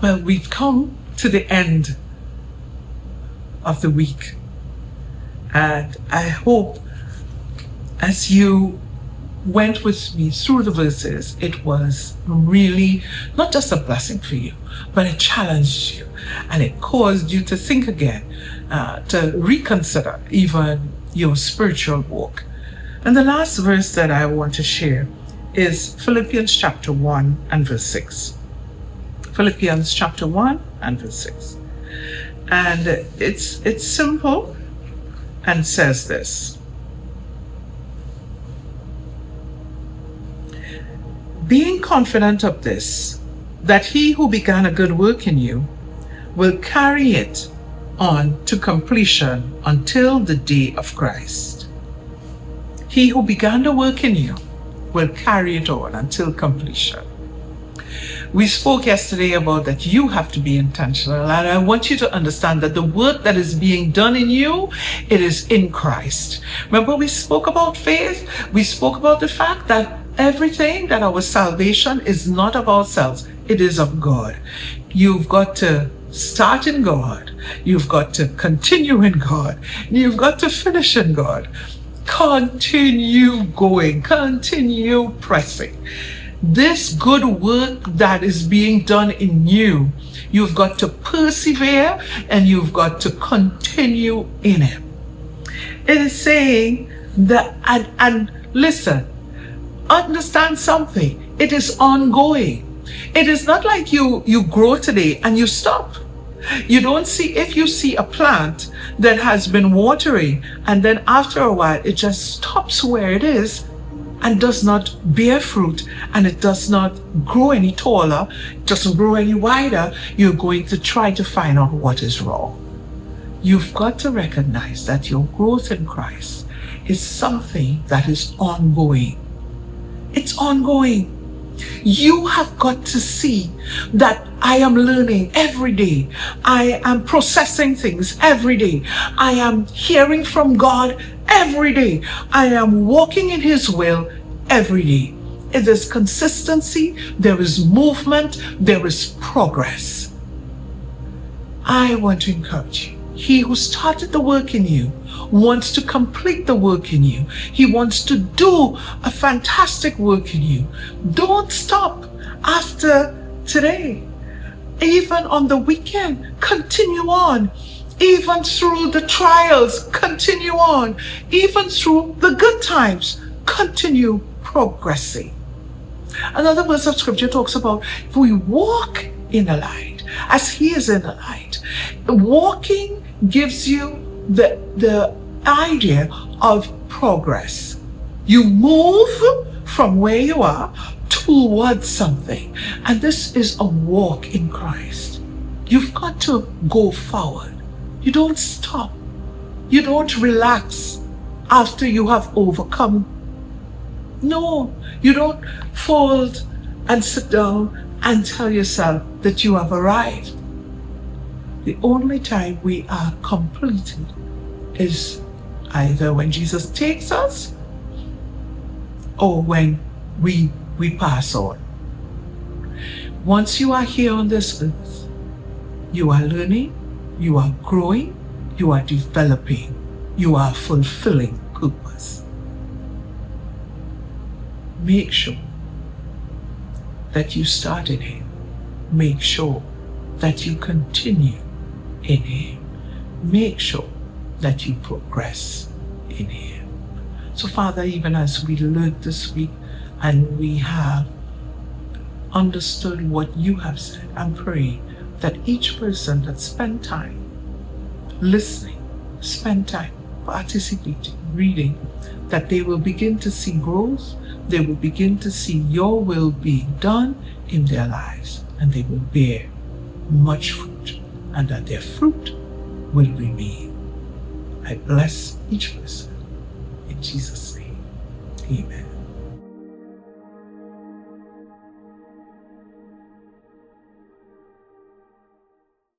Well, we've come to the end of the week, and I hope as you went with me through the verses, it was really not just a blessing for you, but it challenged you and it caused you to think again, to reconsider even your spiritual walk. And the last verse that I want to share is Philippians chapter 1 and verse 6. Philippians chapter 1 and verse 6. And it's simple and says this: being confident of this, that he who began a good work in you will carry it on to completion until the day of Christ. He who began the work in you will carry it on until completion. We spoke yesterday about that you have to be intentional, and I want you to understand that the work that is being done in you, it is in Christ. Remember, we spoke about faith. We spoke about the fact that everything, that our salvation is not of ourselves, it is of God. You've got to start in God. You've got to continue in God. You've got to finish in God. Continue going. Continue pressing. This good work that is being done in you, you've got to persevere and you've got to continue in it. It is saying that, and listen, understand something. It is ongoing. It is not like you grow today and you stop. You don't see, if you see a plant that has been watering and then after a while it just stops where it is and does not bear fruit and it does not grow any taller, doesn't grow any wider, you're going to try to find out what is wrong. You've got to recognize that your growth in Christ is something that is ongoing. It's ongoing. You have got to see that I am learning every day. I am processing things every day. I am hearing from God every day. I am walking in His will every day. It is consistency, there is movement, there is progress. I want to encourage you. He who started the work in you wants to complete the work in you. He wants to do a fantastic work in you. Don't stop after today. Even on the weekend, continue on. Even through the trials, continue on. Even through the good times, continue progressing. Another verse of scripture talks about if we walk in the light, as He is in the light. Walking gives you the idea of progress. You move from where you are towards something. And this is a walk in Christ. You've got to go forward. You don't stop. You don't relax after you have overcome. No, you don't fold and sit down and tell yourself that you have arrived. The only time we are completed is either when Jesus takes us or when we pass on. Once you are here on this earth, you are learning, you are growing, you are developing, you are fulfilling purpose. Make sure that you start in Him. Make sure that you continue in Him. Make sure that you progress in Him. So Father, even as we learned this week and we have understood what you have said, I'm praying that each person that spent time listening, spend time participating, reading, that they will begin to see growth, they will begin to see your will being done in their lives, and they will bear much fruit, and that their fruit will remain. I bless each person in Jesus' name. Amen.